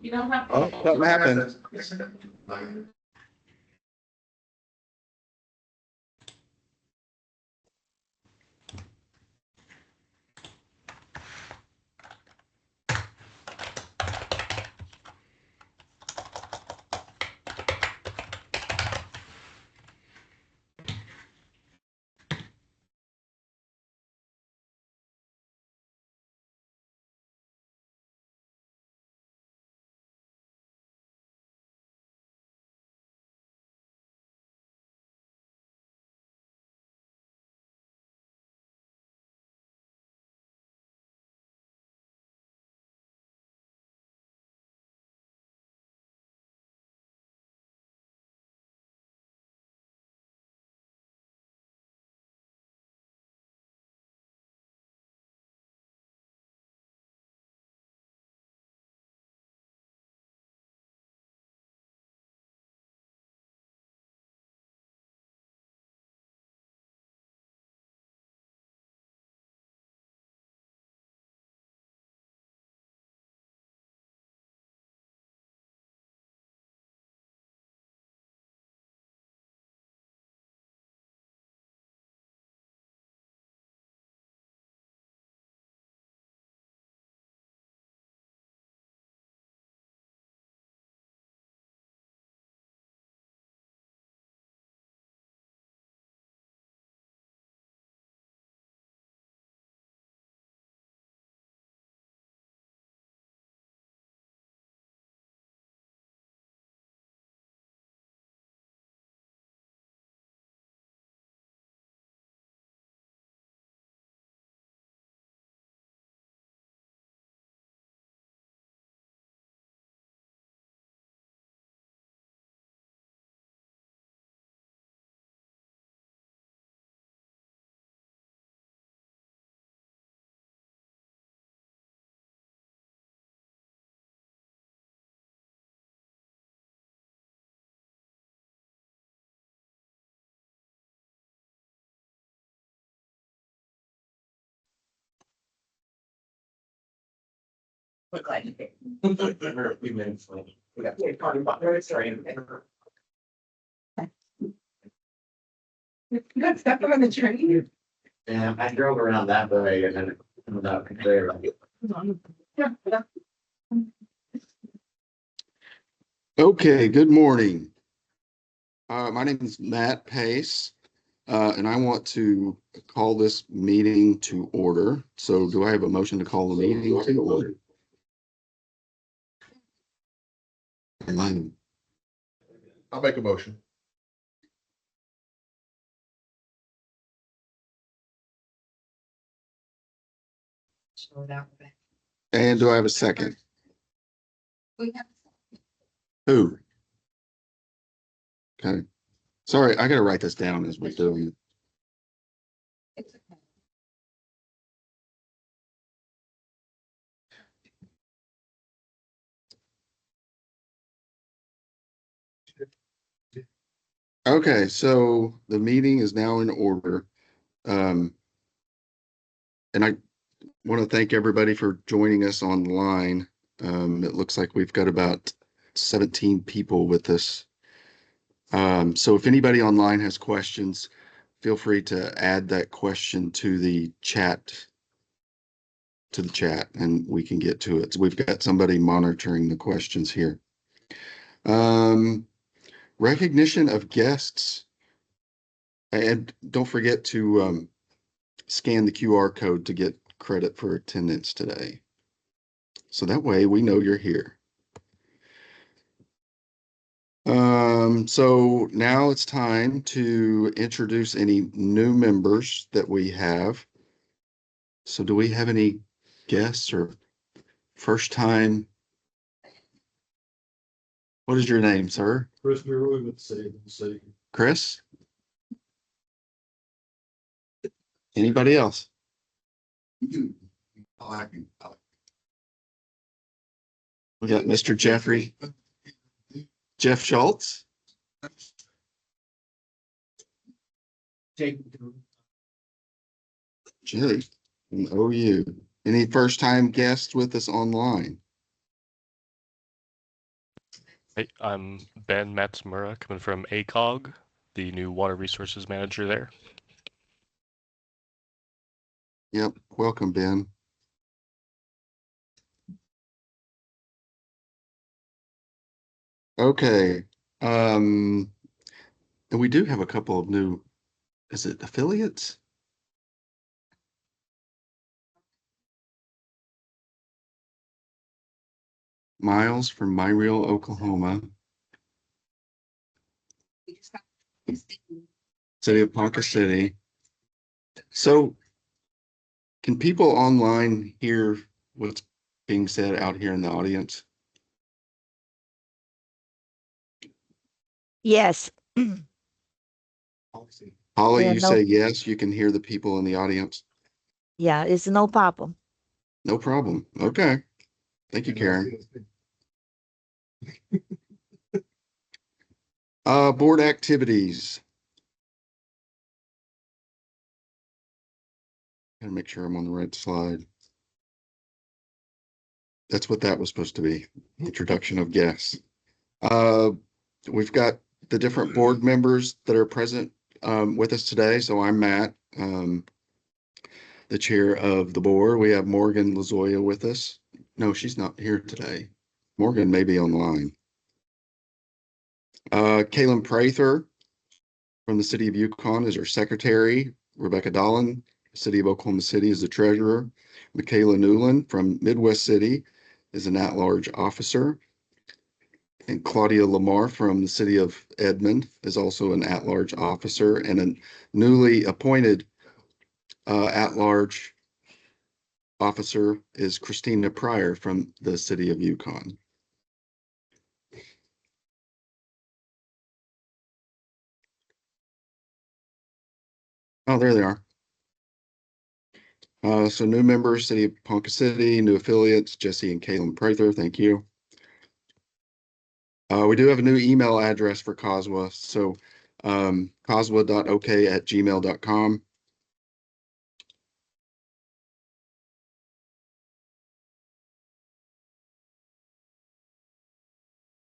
You don't have to. Oh, something happened. We're glad you came. We're a few minutes late. We got to talk about the train. You got stuck on the train? Yeah, I drove around that way and then coming up there. Okay, good morning. My name is Matt Pace, and I want to call this meeting to order. So do I have a motion to call the meeting to order? I'll make a motion. And do I have a second? We have. Who? Okay. Sorry, I gotta write this down as we're doing it. It's okay. Okay, so the meeting is now in order. And I want to thank everybody for joining us online. It looks like we've got about 17 people with us. So if anybody online has questions, feel free to add that question to the chat, and we can get to it. So we've got somebody monitoring the questions here. Recognition of guests. And don't forget to scan the QR code to get credit for attendance today. So that way we know you're here. So now it's time to introduce any new members that we have. So do we have any guests or first time? What is your name, sir? Chris Muirwood with the city. Chris? Anybody else? You. I like you. We got Mr. Jeffrey. Jeff Schultz. Jake. Jake. And OU. Any first time guests with us online? Hey, I'm Ben Matsumura, coming from ACOG, the new water resources manager there. Yep, welcome, Ben. Okay, and we do have a couple of new, is it affiliates? Miles from My Real Oklahoma, City of Ponca City. So can people online hear what's being said out here in the audience? Yes. Holly, Yeah, you no, say yes, you can hear the people in the audience. yeah, it's no problem. No problem. Okay. Thank you, Karen. Board activities. Gotta make sure I'm on the right slide. That's what that was supposed to be. Introduction of guests. Uh, we've got the different board members that are present with us today. So I'm Matt, the chair of the board. We have Morgan Lazoya with us. No, she's not here today. Morgan may be online. Kaylin Prather from the city of Yukon is our secretary. Rebecca Dolan, city of Oklahoma City, is the treasurer. Michaela Newland from Midwest City is an at-large officer. And Claudia Lamar from the city of Edmond is also an at-large officer, and a newly appointed at-large officer is Christina Pryor from the city of Yukon. Oh, there they are. So new members, City of Ponca City, new affiliates, Jesse and Kaylin Prather, thank you. We do have a new email address for COSWA, so coswa.ok@gmail.com.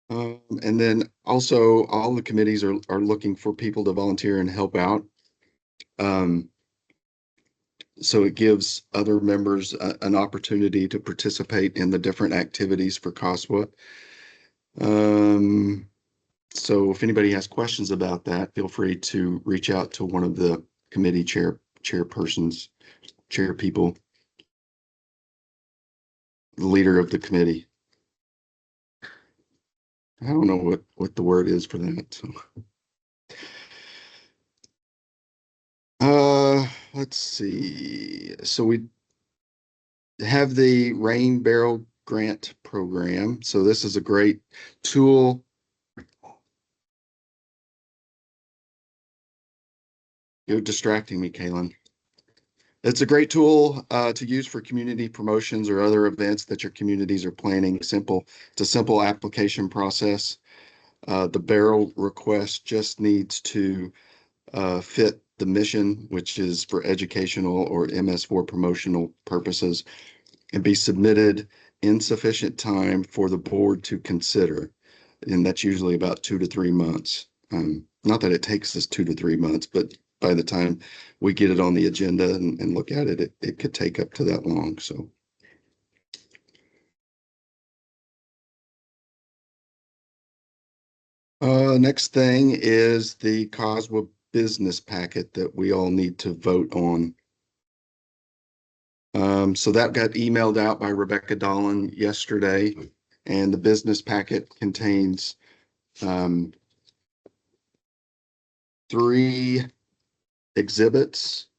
And then also all the committees are looking for people to volunteer and help out. So it gives other members an opportunity to participate in the different activities for COSWA. So if anybody has questions about that, feel free to reach out to one of the committee chairpersons, chair people, the leader of the committee. I don't know what the word is for that. So. Let's see. So we have the Rain Barrel Grant Program. So this is a great tool. You're distracting me, Kaylin. It's a great tool to use for community promotions or other events that your communities are planning. It's a simple application process. The barrel request just needs to fit the mission, which is for educational or MS4 promotional purposes, and be submitted in sufficient time for the board to consider. And that's usually about 2 to 3 months. Not that it takes us 2 to 3 months, but by the time we get it on the agenda and look at it, it could take up to that long. So. Next thing is the COSWA business packet that we all need to vote on. So that got emailed out by Rebecca Dolan yesterday, and the business packet contains 3 exhibits,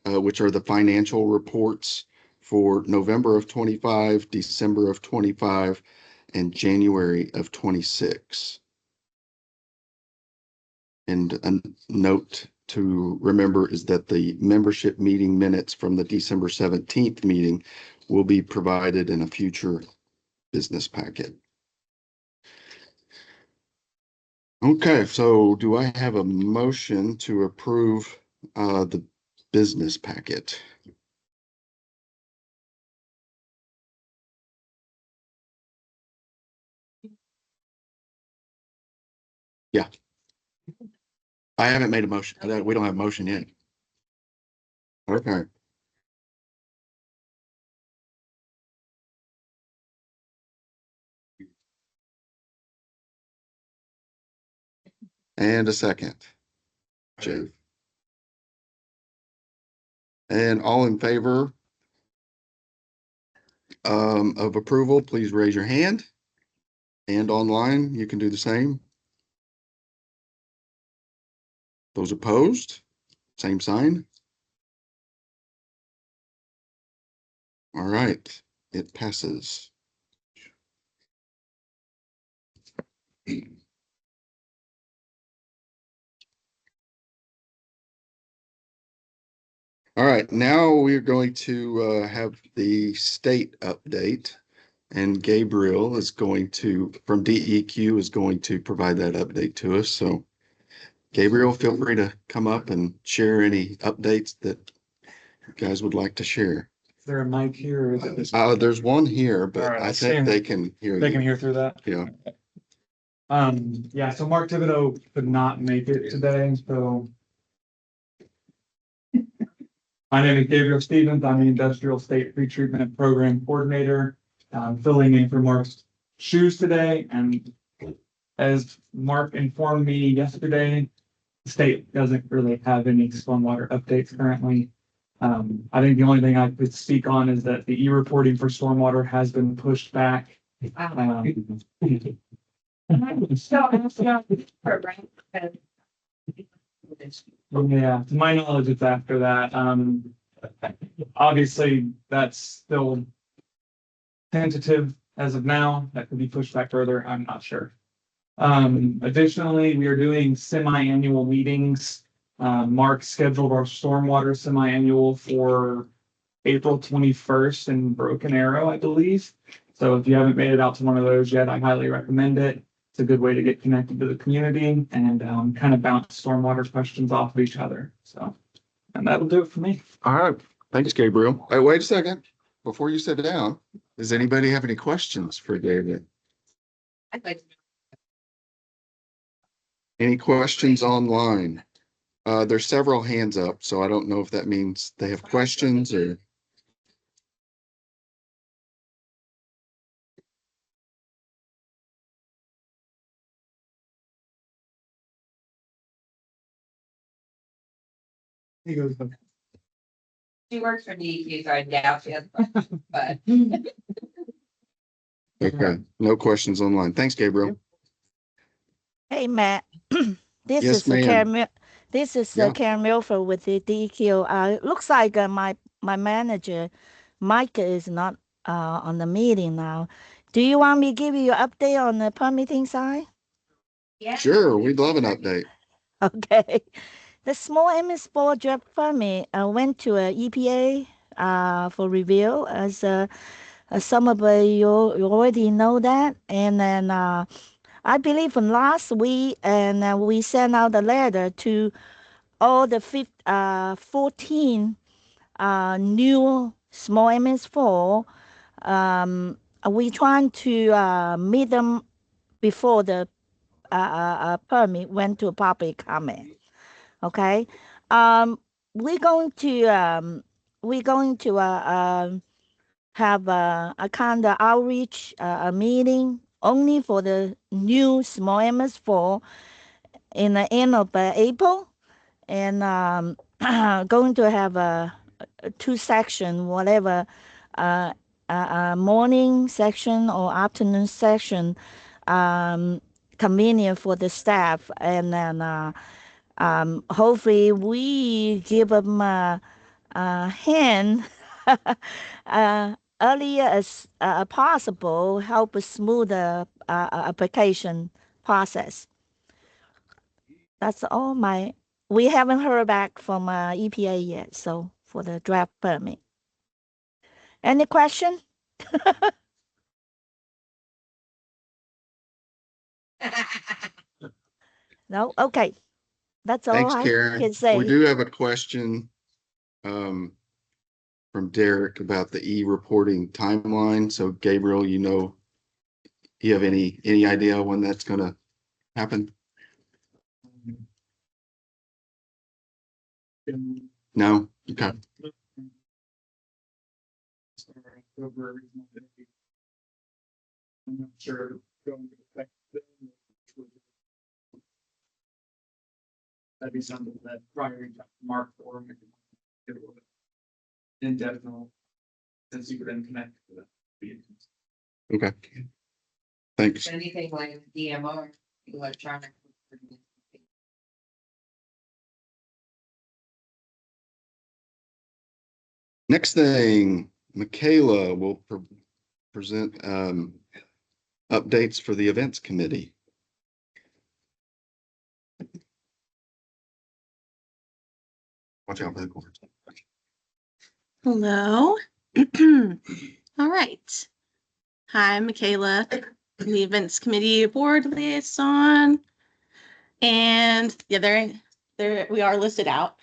which are the financial reports for November of 25, December of 25, and January of 26. And a note to remember is that the membership meeting minutes from the December 17th meeting will be provided in a future business packet. Okay, so do I have a motion to approve the business packet? I haven't made a motion. We don't have a motion yet. Okay. And a second. Jeff. And all in favor of approval, please raise your hand. And online, you can do the same. Those opposed, same sign. All right, it passes. All right, now we're going to have the state update. And Gabriel is going to, from DEQ, is going to provide that update to us. So Gabriel, feel free to come up and share any updates that you guys would like to share. Is there a mic here or is it this? There's one here, All but right, I I'll think stand. they can hear They can you. hear through that? Yeah. Yeah, so Mark Thibodeau could not make it today, so. My name is Gabriel Stevens. I'm the Industrial State Pretreatment Program Coordinator. Filling in for Mark's shoes today, and as Mark informed me yesterday, the state doesn't really have any stormwater updates currently. I think the only thing I could speak on is that the e-reporting for stormwater has been pushed back. Yeah, to my knowledge, it's after that. Obviously, that's still tentative as of now. That could be pushed back further. I'm not sure. Additionally, we are doing semi-annual meetings. Mark scheduled our stormwater semi-annual for April 21st in Broken Arrow, I believe. So if you haven't made it out to one of those yet, I highly recommend it. It's a good way to get connected to the community and kind of bounce stormwater questions off of each other. So, and that'll do it for me. All right. Thanks, Gabriel. Hey, wait a second. Before you sit down, does anybody have any questions for David? I'd like to. Any questions online? There's several hands up, so I don't know if that means they have questions or. He goes, She works for DEQ, so I doubt she has, but Okay, no questions online. Thanks, Gabriel. Hey, Matt. This Yes, is the ma'am. Karen. This is Yeah. Karen Milford with the DEQ. Looks like my manager, Mike, is not on the meeting now. Do you want me to give you an update on the permitting side? yeah. Sure, we'd love an update. Okay. The small MS4 draft permit went to EPA for review, as some of you already know that. And then I believe from last week, and we sent out a letter to all the 14 new small MS4. We trying to meet them before the permit went to public comment. Okay. Um, we're going to have a kind of outreach a meeting only for the new small MS4 in the end of April, and going to have a two section, whatever, morning section or afternoon section, convenient for the staff, and then hopefully we give them a hand earlier as possible, help smooth the application process. That's all we haven't heard back from EPA yet, so for the draft permit. Any question? No? Okay. That's all Thanks, I Karen. can We say. do have a question from Derek about the e-reporting timeline. So Gabriel, you have any idea when that's gonna happen? No? Okay. I'm not sure. Going to affect them. That'd be something that prior to Mark or maybe get a little bit indefinite. Since you could then connect to that. Okay. Thanks. Anything like DMR, electronic. Next thing, Michaela will present updates for the events committee. Watch out for the cords. Hello. All right. Hi, I'm Michaela, the events committee board liaison. And yeah, there we are listed out.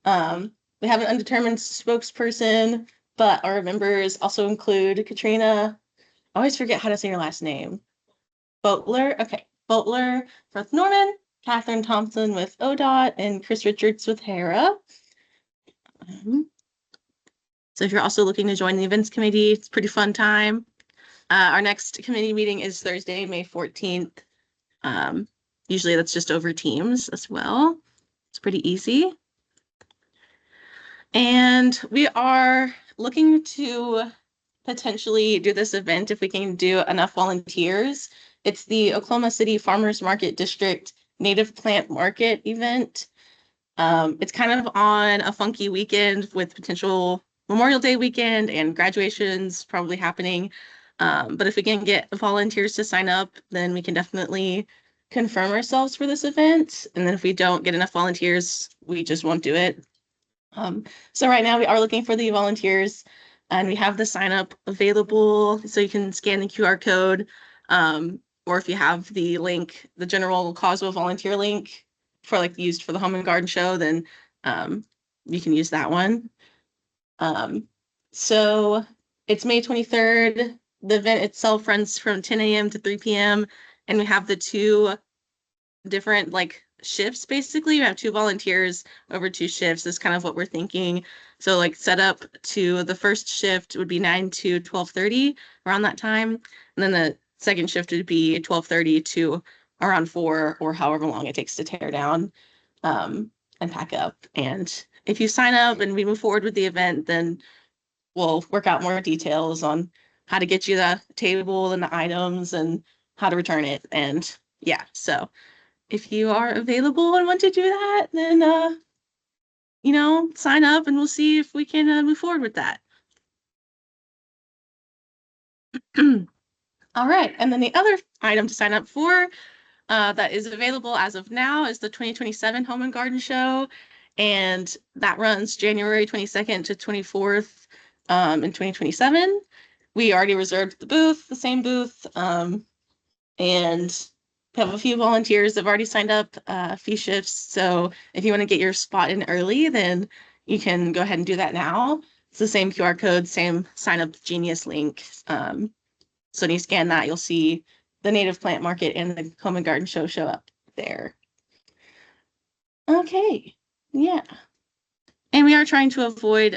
We have an undetermined spokesperson, but our members also include Katrina. I always forget how to say your last name. Boatler. Okay. Boatler with Norman, Catherine Thompson with ODOT, and Chris Richards with HERA. So if you're also looking to join the events committee, it's a pretty fun time. Our next committee meeting is Thursday, May 14th. Usually that's just over Teams as well. It's pretty easy. And we are looking to potentially do this event if we can do enough volunteers. It's the Oklahoma City Farmers Market District Native Plant Market event. It's kind of on a funky weekend with potential Memorial Day weekend and graduations probably happening. But if we can get volunteers to sign up, then we can definitely confirm ourselves for this event. And then if we don't get enough volunteers, we just won't do it. So right now we are looking for the volunteers and we have the sign up available. So you can scan the QR code. Or if you have the link, the general COSWA volunteer link for like used for the Home and Garden Show, then you can use that one. So it's May 23rd. The event itself runs from 10 a.m. to 3 p.m. And we have the two different like shifts basically. We have two volunteers over two shifts is kind of what we're thinking. So like set up to the first shift would be 9 to 12:30 around that time. And then the second shift would be 12:30 to around 4 or however long it takes to tear down and pack up. And if you sign up and we move forward with the event, then we'll work out more details on how to get you the table and the items and how to return it. And yeah, so if you are available and want to do that, then, sign up and we'll see if we can move forward with that. All right. And then the other item to sign up for that is available as of now is the 2027 Home and Garden Show. And that runs January 22nd to 24th in 2027. We already reserved the booth, the same booth, and have a few volunteers that have already signed up a few shifts. So if you want to get your spot in early, then you can go ahead and do that now. It's the same QR code, same sign up Genius link. So when you scan that, you'll see the Native Plant Market and the Home and Garden Show up there. Okay, yeah. And we are trying to avoid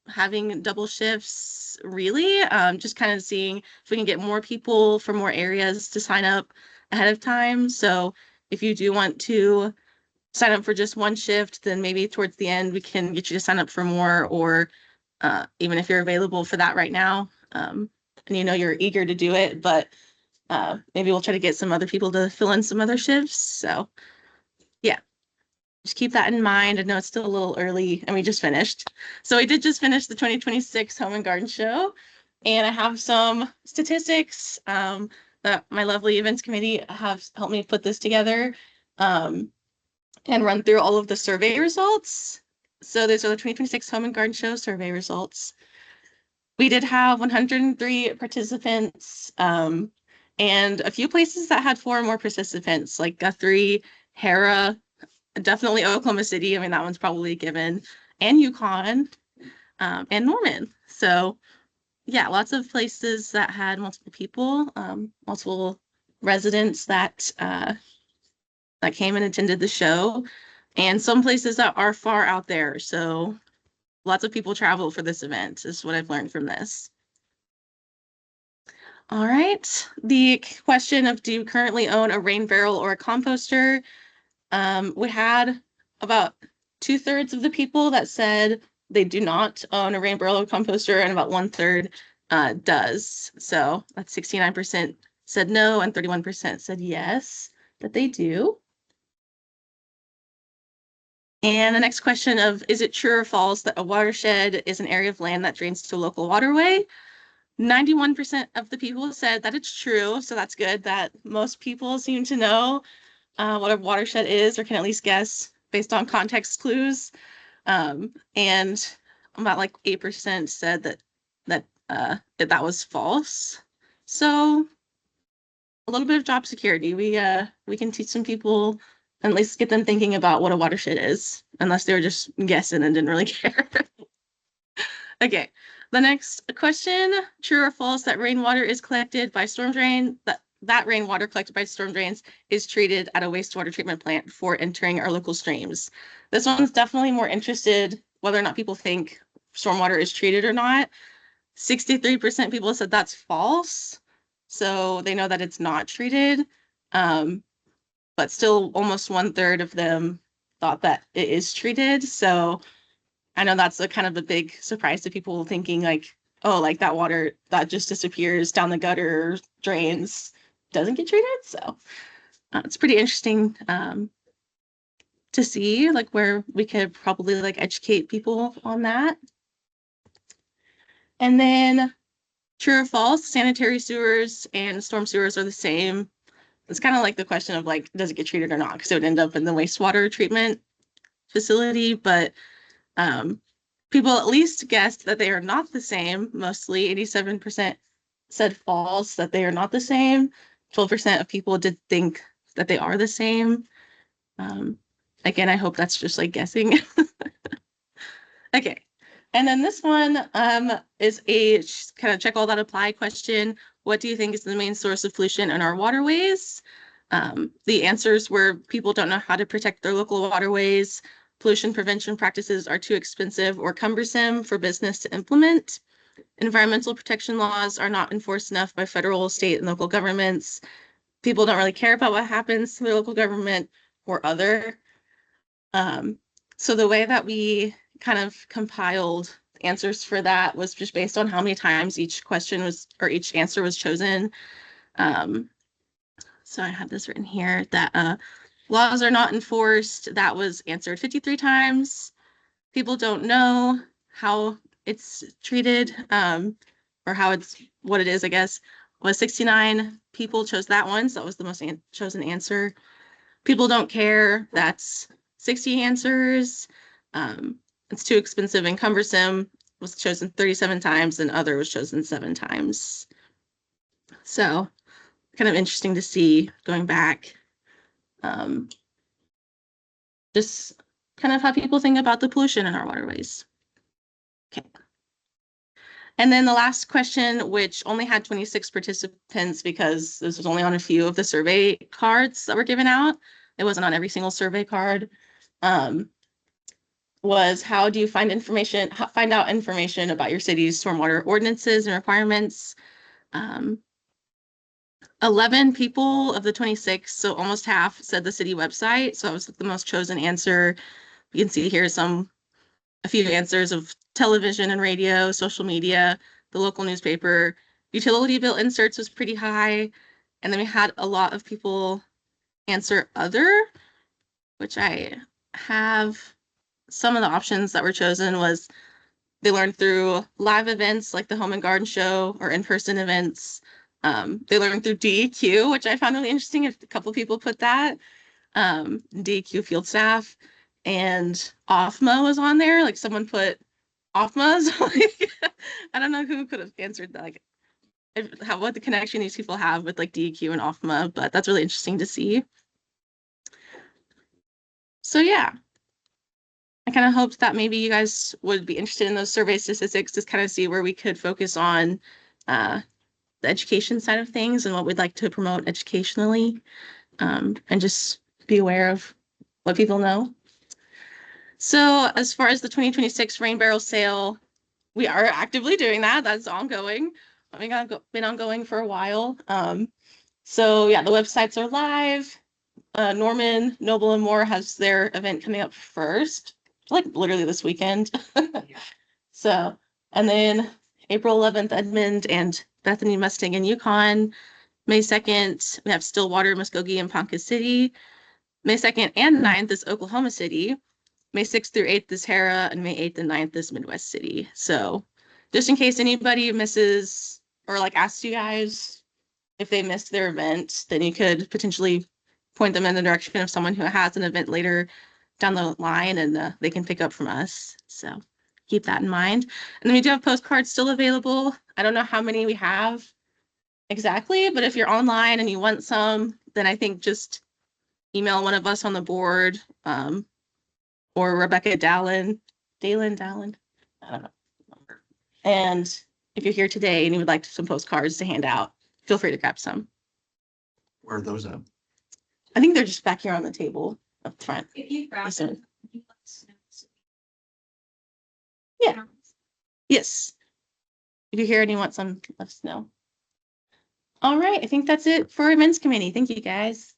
having double shifts, really. Just kind of seeing if we can get more people from more areas to sign up ahead of time. So if you do want to sign up for just one shift, then maybe towards the end we can get you to sign up for more, or even if you're available for that right now, and you're eager to do it, but maybe we'll try to get some other people to fill in some other shifts. So yeah, just keep that in mind. I know it's still a little early and we just finished. So we did just finish the 2026 Home and Garden Show, and I have some statistics that my lovely events committee have helped me put this together and run through all of the survey results. So these are the 2026 Home and Garden Show survey results. We did have 103 participants and a few places that had 4 or more participants, like Guthrie, HERA, definitely Oklahoma City. I mean, that one's probably a given, and Yukon and Norman. So yeah, lots of places that had multiple people, multiple residents that came and attended the show. and some places that are far out there. So lots of people travel for this event is what I've learned from this. All right. The question of do you currently own a rain barrel or a composter? We had about 2/3 of the people that said they do not own a rain barrel or composter, and about 1/3 does. So that's 69% said no, and 31% said yes, that they do. And the next question of, is it true or false that a watershed is an area of land that drains to a local waterway? 91% of the people said that it's true. So that's good that most people seem to know what a watershed is, or can at least guess based on context clues. And about like 8% said that was false. So a little bit of job security. We can teach some people, and at least get them thinking about what a watershed is, unless they were just guessing and didn't really care. Okay, the next question, true or false that rainwater is collected by storm drain, that rainwater collected by storm drains is treated at a wastewater treatment plant before entering our local streams. This one's definitely more interested whether or not people think stormwater is treated or not. 63% people said that's false. So they know that it's not treated. But still almost 1/3 of them thought that it is treated. So I know that's a kind of a big surprise to people, thinking like, oh, like that water that just disappears down the gutter drains doesn't get treated. So it's pretty interesting to see, like, where we could probably like educate people on that. And then true or false, sanitary sewers and storm sewers are the same. It's kind of like the question of like, does it get treated or not? Because it would end up in the wastewater treatment facility, but people at least guessed that they are not the same. Mostly 87% said false, that they are not the same. 12% of people did think that they are the same. Again, I hope that's just like guessing. Okay. And then this one is a kind of check all that apply question. What do you think is the main source of pollution in our waterways? The answers were people don't know how to protect their local waterways. Pollution prevention practices are too expensive or cumbersome for business to implement. Environmental protection laws are not enforced enough by federal, state, and local governments. People don't really care about what happens to their local government or other. So the way that we kind of compiled answers for that was just based on how many times each question was, or each answer was chosen. So I have this written here that laws are not enforced. That was answered 53 times. People don't know how it's treated, or how it's, what it is, I guess, was 69 people chose that one. So that was the most chosen answer. People don't care. That's 60 answers. It's too expensive and cumbersome was chosen 37 times, and other was chosen 7 times. So kind of interesting to see going back, just kind of how people think about the pollution in our waterways. Okay. And then the last question, which only had 26 participants because this was only on a few of the survey cards that were given out. It wasn't on every single survey card. Was how do you find out information about your city's stormwater ordinances and requirements? 11 people of the 26, so almost half, said the city website. So it was the most chosen answer. You can see here a few answers of television and radio, social media, the local newspaper. Utility bill inserts was pretty high. And then we had a lot of people answer other, which I have. Some of the options that were chosen was they learned through live events like the Home and Garden Show or in-person events. They learned through DEQ, which I found really interesting. If a couple people put that, DEQ field staff, and OFMA was on there. Like someone put OFMA. So like, I don't know who could have answered that. Like, what the connection these people have with like DEQ and OFMA, but that's really interesting to see. So yeah. I kind of hoped that maybe you guys would be interested in those survey statistics to kind of see where we could focus on the education side of things and what we'd like to promote educationally, and just be aware of what people know. So as far as the 2026 rain barrel sale, we are actively doing that. That's ongoing. I mean, been ongoing for a while. So yeah, the websites are live. Norman, Noble and More has their event coming up first, like literally this weekend. So, and then April 11th, Edmond and Bethany Mustang in Yukon. May 2nd, we have Stillwater, Muskogee, and Ponca City. May 2nd and 9th is Oklahoma City. May 6th through 8th is Hera, and May 8th and 9th is Midwest City. So just in case anybody misses or like asks you guys if they missed their event, then you could potentially point them in the direction of someone who has an event later down the line, and they can pick up from us. So keep that in mind. And then we do have postcards still available. I don't know how many we have exactly, but if you're online and you want some, then I think just email one of us on the board, or Rebecca Dallin. I don't know. And if you're here today and you would like some postcards to hand out, feel free to grab some. Where are those at? I think they're just back here on the table up front. If you grab Listen. them, you let us know. Yeah. Yes. If you're here and you want some, let us know. All right. I think that's it for events committee. Thank you, guys.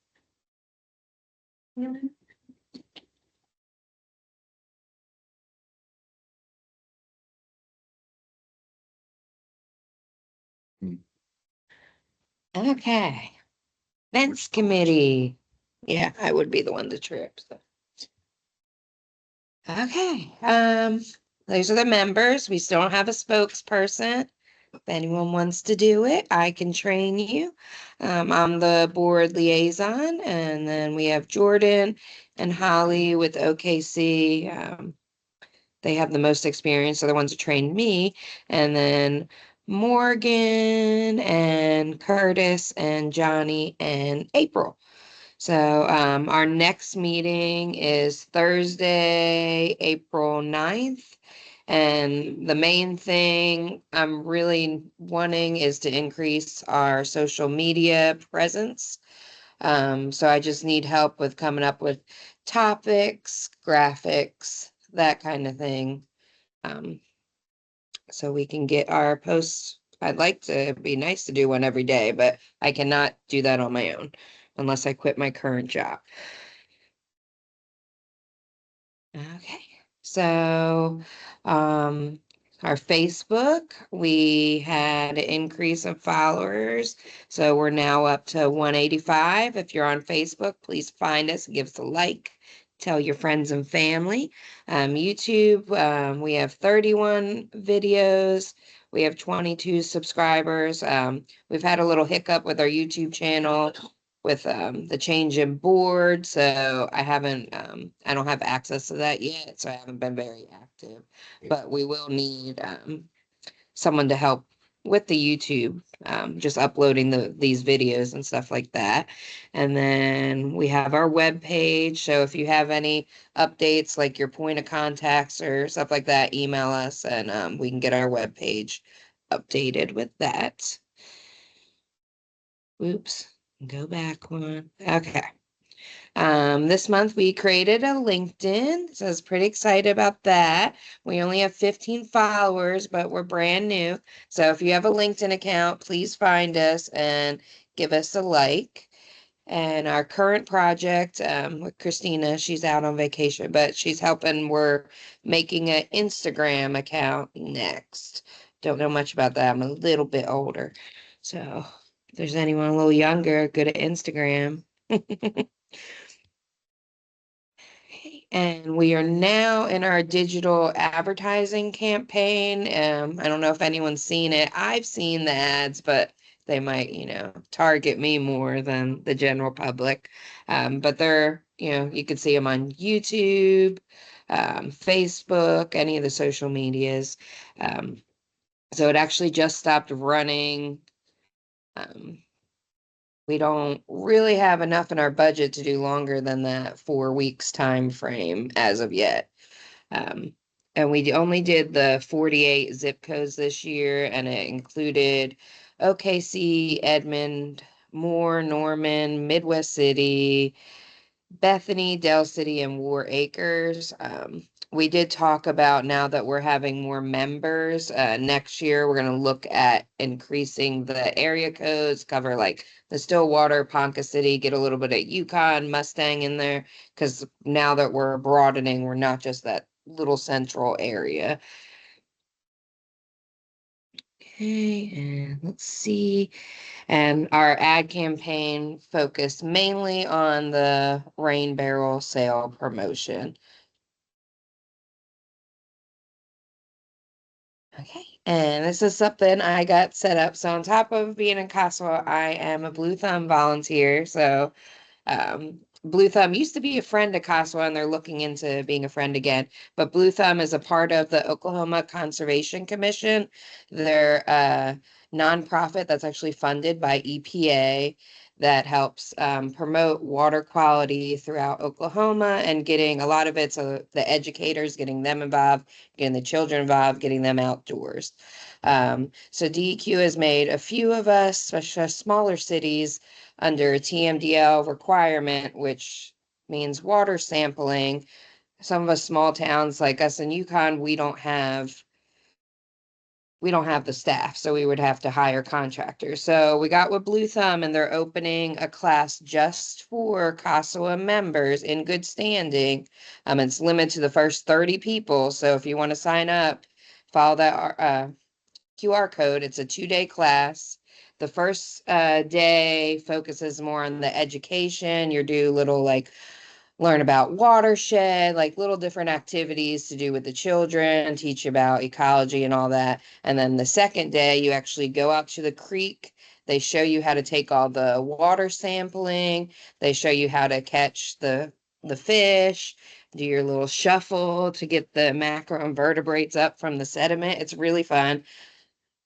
Okay. Events committee. Yeah, I would be the one to trip. So. Okay. Those are the members. We still don't have a spokesperson. If anyone wants to do it, I can train you. I'm the board liaison, and then we have Jordan and Holly with OKC. They have the most experience. They're the ones who trained me. And then Morgan and Curtis and Johnny and April. So our next meeting is Thursday, April 9th. And the main thing I'm really wanting is to increase our social media presence. So I just need help with coming up with topics, graphics, that kind of thing. So we can get our posts. I'd like to be nice to do one every day, but I cannot do that on my own unless I quit my current job. Okay, so our Facebook, we had an increase of followers. So we're now up to 185. If you're on Facebook, please find us, give us a like, tell your friends and family. YouTube, we have 31 videos. We have 22 subscribers. We've had a little hiccup with our YouTube channel with the change in board, so I haven't I don't have access to that yet, so I haven't been very active, but we will need someone to help with the YouTube, just uploading these videos and stuff like that. And then we have our web page, so if you have any updates like your point of contacts or stuff like that, email us, and we can get our web page updated with that. Oops. Go back one. Okay. This month we created a LinkedIn, so I was pretty excited about that. We only have 15 followers, but we're brand new. So if you have a LinkedIn account, please find us and give us a like. And our current project with Christina, she's out on vacation, but she's helping. We're making an Instagram account next. Don't know much about that. I'm a little bit older. So if there's anyone a little younger, good at Instagram. And we are now in our digital advertising campaign. I don't know if anyone's seen it. I've seen the ads, but they might, target me more than the general public. But they're, you can see them on YouTube, Facebook, any of the social medias. So it actually just stopped running. We don't really have enough in our budget to do longer than that 4 weeks time frame as of yet. And we only did the 48 zip codes this year, and it included OKC, Edmond, Moore, Norman, Midwest City, Bethany, Dell City, and War Acres. We did talk about now that we're having more members. Next year, we're going to look at increasing the area codes, cover like the Stillwater, Ponca City, get a little bit of Yukon, Mustang in there, because now that we're broadening, we're not just that little central area. Okay, and let's see. And our ad campaign focused mainly on the rain barrel sale promotion. Okay, and this is something I got set up. So on top of being in COSWA, I am a Blue Thumb volunteer. So Blue Thumb used to be a friend of COSWA and they're looking into being a friend again. But Blue Thumb is a part of the Oklahoma Conservation Commission. They're a nonprofit that's actually funded by EPA that helps promote water quality throughout Oklahoma and getting a lot of it, so the educators, getting them involved, getting the children involved, getting them outdoors. So DEQ has made a few of us, especially smaller cities, under a TMDL requirement, which means water sampling. Some of us small towns like us in Yukon, we don't have the staff, so we would have to hire contractors. So we got with Blue Thumb and they're opening a class just for COSWA members in good standing. It's limited to the first 30 people. So if you want to sign up, follow that QR code. It's a 2-day class. The first day focuses more on the education. You do little like learn about watershed, like little different activities to do with the children, teach about ecology and all that. And then the second day, you actually go out to the creek. They show you how to take all the water sampling. They show you how to catch the fish, do your little shuffle to get the macroinvertebrates up from the sediment. It's really fun.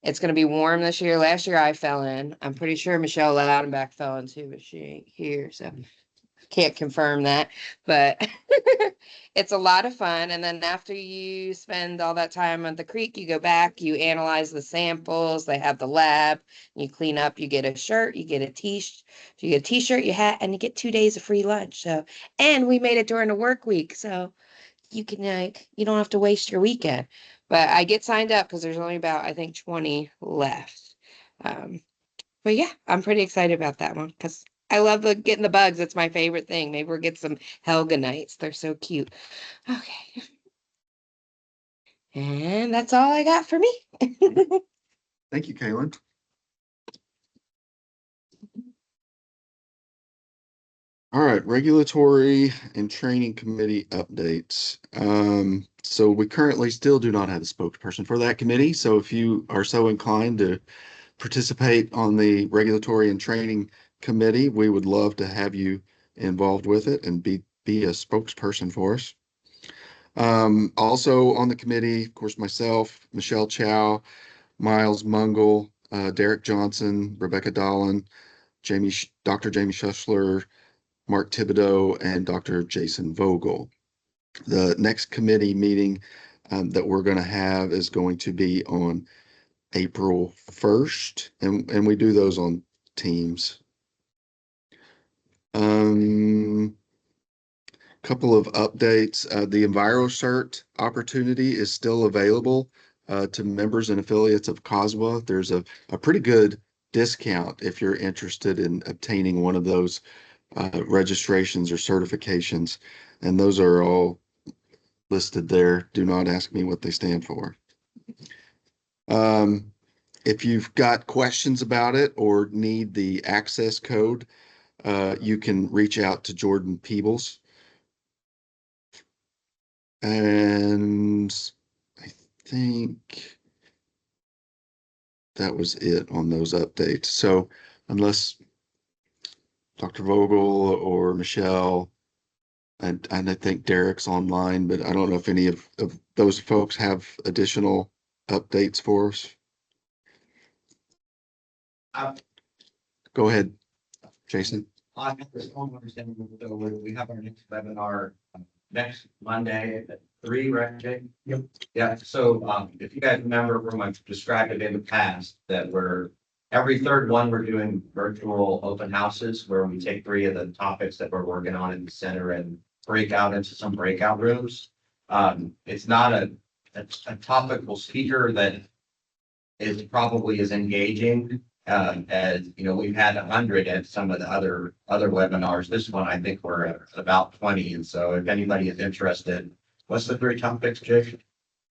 It's going to be warm this year. Last year I fell in. I'm pretty sure Michelle Loudenbach fell in too, but she ain't here, so can't confirm that. But it's a lot of fun. And then after you spend all that time at the creek, you go back, you analyze the samples. They have the lab. You clean up. You get a shirt. You get a t-shirt. You get a t-shirt, your hat, and you get 2 days of free lunch. So, and we made it during the work week, so you can you don't have to waste your weekend. But I get signed up because there's only about, I think, 20 left. But yeah, I'm pretty excited about that one because I love getting the bugs. It's my favorite thing. Maybe we'll get some Helganites. They're so cute. Okay. And that's all I got for me. Thank you, Kaylin. All right, regulatory and training committee updates. So we currently still do not have a spokesperson for that committee. So if you are so inclined to participate on the regulatory and training committee, we would love to have you involved with it and be a spokesperson for us. Also on the committee, of course, myself, Michelle Chow, Miles Mungle, Derek Johnson, Rebecca Dolan, Dr. Jamie Schussler, Mark Thibodeau, and Dr. Jason Vogel. The next committee meeting that we're going to have is going to be on April 1st, and we do those on Teams. Couple of updates. The EnviroCert opportunity is still available to members and affiliates of COSWA. There's a pretty good discount if you're interested in obtaining one of those registrations or certifications, and those are all listed there. Do not ask me what they stand for. If you've got questions about it or need the access code, you can reach out to Jordan Peebles. And I think that was it on those updates. So unless Dr. Vogel or Michelle, and I think Derek's online, but I don't know if any of those folks have additional updates for us. Go ahead, Jason. I just don't understand. So we have our next webinar next Monday at 3, right, Jay? Yep. Yeah, so if you guys remember from I've described it in the past that we're every third one, we're doing virtual open houses where we take 3 of the topics that we're working on in the center and break out into some breakout rooms. It's not a topical speaker that is probably as engaging as, you know, we've had 100 at some of the other webinars. This one, I think we're at about 20. And so if anybody is interested, what's the 3 topics, Jake?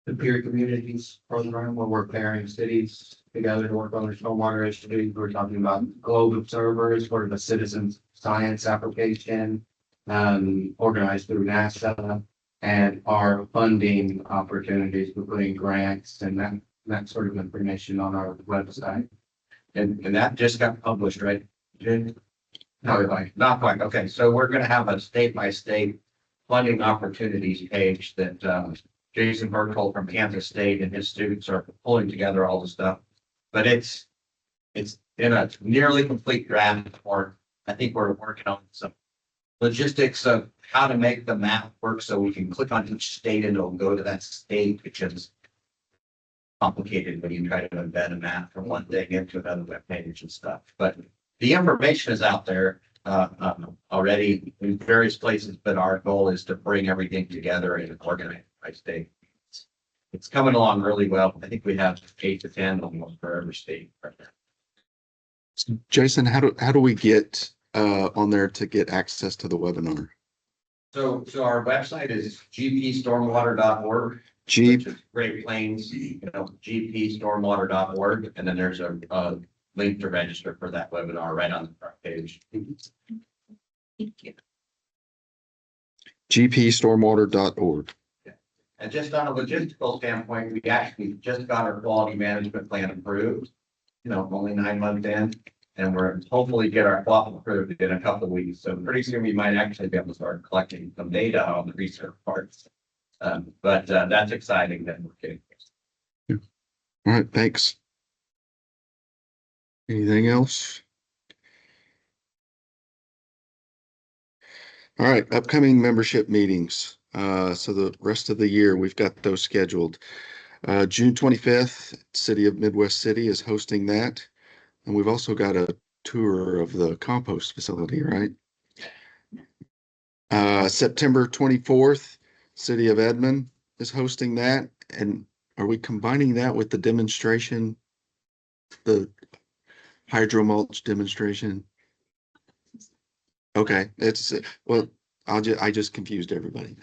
The peer communities program where we're pairing cities together to work on their stormwater issues. We're talking about Globe Observers, sort of a citizen science application, organized through NASA, and our funding opportunities, including grants and that sort of information on our website. And that just got published, right? Jim? No, not quite. Okay, so we're gonna have a state-by-state funding opportunities page that Jason Berthold from Kansas State and his students are pulling together all the stuff. But it's in a nearly complete draft, or I think we're working on some logistics of how to make the map work so we can click on each state and it'll go to that state, which is complicated when you try to embed a map from one thing into another web page and stuff. But the information is out there already in various places, but our goal is to bring everything together in an organized by state. It's coming along really well. I think we have 8 to 10 almost for every state right now. Jason, how do we get on there to get access to the webinar? So our website is gpstormwater.org. G Which is Great Plains, gpstormwater.org, and then there's a link to register for that webinar right on the front page. gpstormwater.org. And just on a logistical standpoint, we actually just got our quality management plan approved, only 9 months in, and we're hopefully get our FOP approved in a couple of weeks. So pretty soon we might actually be able to start collecting some data on the research parts. But that's exciting that we're getting. Yeah. All right, thanks. Anything else? All right, upcoming membership meetings. So the rest of the year, we've got those scheduled. June 25th, City of Midwest City is hosting that. And we've also got a tour of the compost facility, right? September 24th, City of Edmond is hosting that. And are we combining that with the demonstration, the hydro mulch demonstration? Okay, it's, well, I just confused everybody.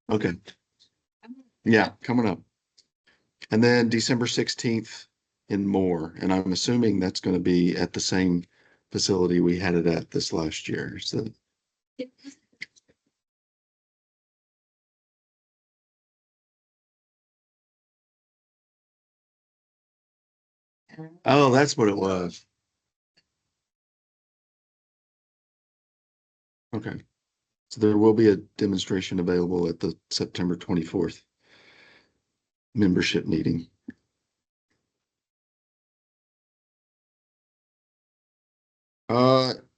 Okay. Yeah, coming up. And then December 16th in Moore, and I'm assuming that's going to be at the same facility we had it at this last year. So oh, that's what it was. Okay. So there will be a demonstration available at the September 24th membership meeting.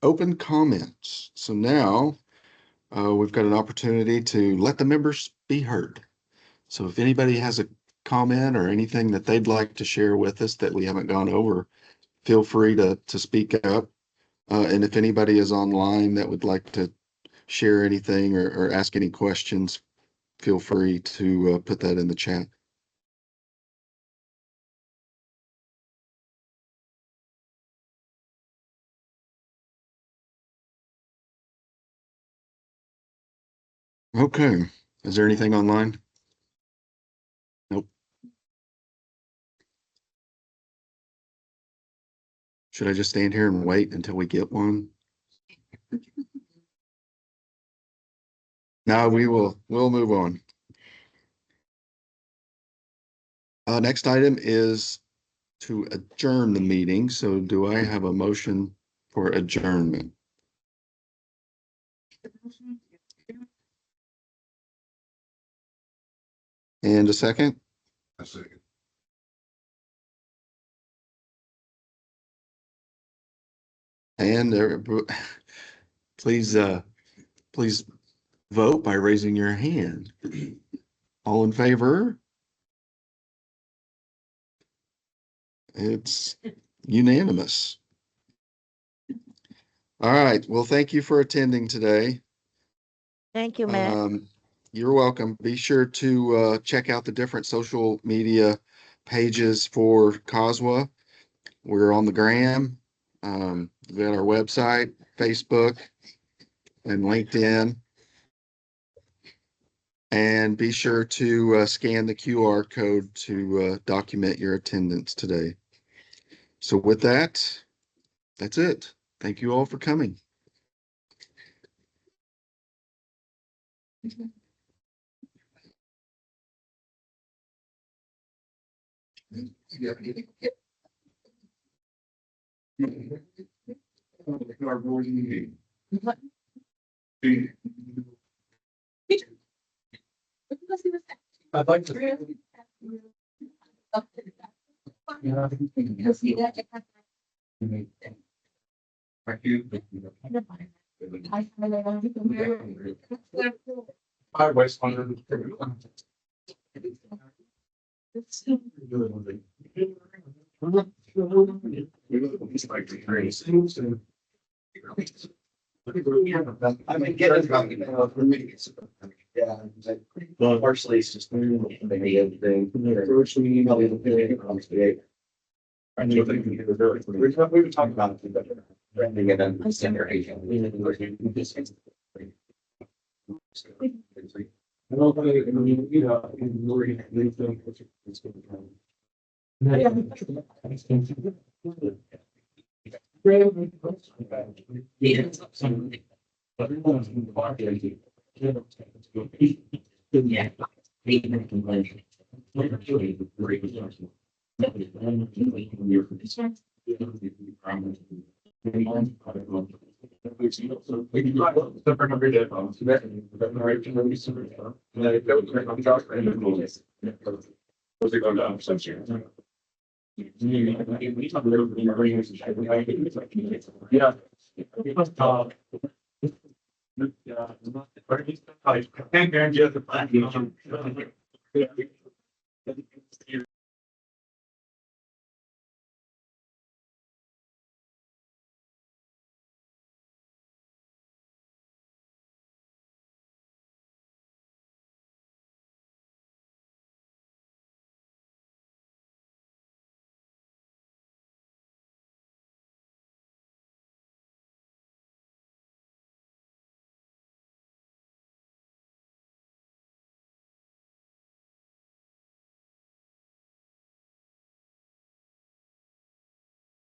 Open comments. So now we've got an opportunity to let the members be heard. So if anybody has a comment or anything that they'd like to share with us that we haven't gone over, feel free to speak up. And if anybody is online that would like to share anything or ask any questions, feel free to put that in the chat. Okay, is there anything online? Nope. Should I just stand here and wait until we get one? No, we'll move on. Next item is to adjourn the meeting. So do I have a motion for adjournment? And a second? A second. And please vote by raising your hand. All in favor? It's unanimous. All right. Well, thank you for attending today. Thank you, Matt. You're welcome. Be sure to check out the different social media pages for COSWA. We're on the gram. We got our website, Facebook, and LinkedIn. And be sure to scan the QR code to document your attendance today. So with that, that's it. Thank you all for coming. I'd like to. I waste one. I mean, get it about, yeah. Well, partially it's just. Maybe everything. I think we were talking about it, but branding it and senior agent. I don't think, I mean, you know, in Lori, they think it's going to come. Yeah. I can't guarantee the plan.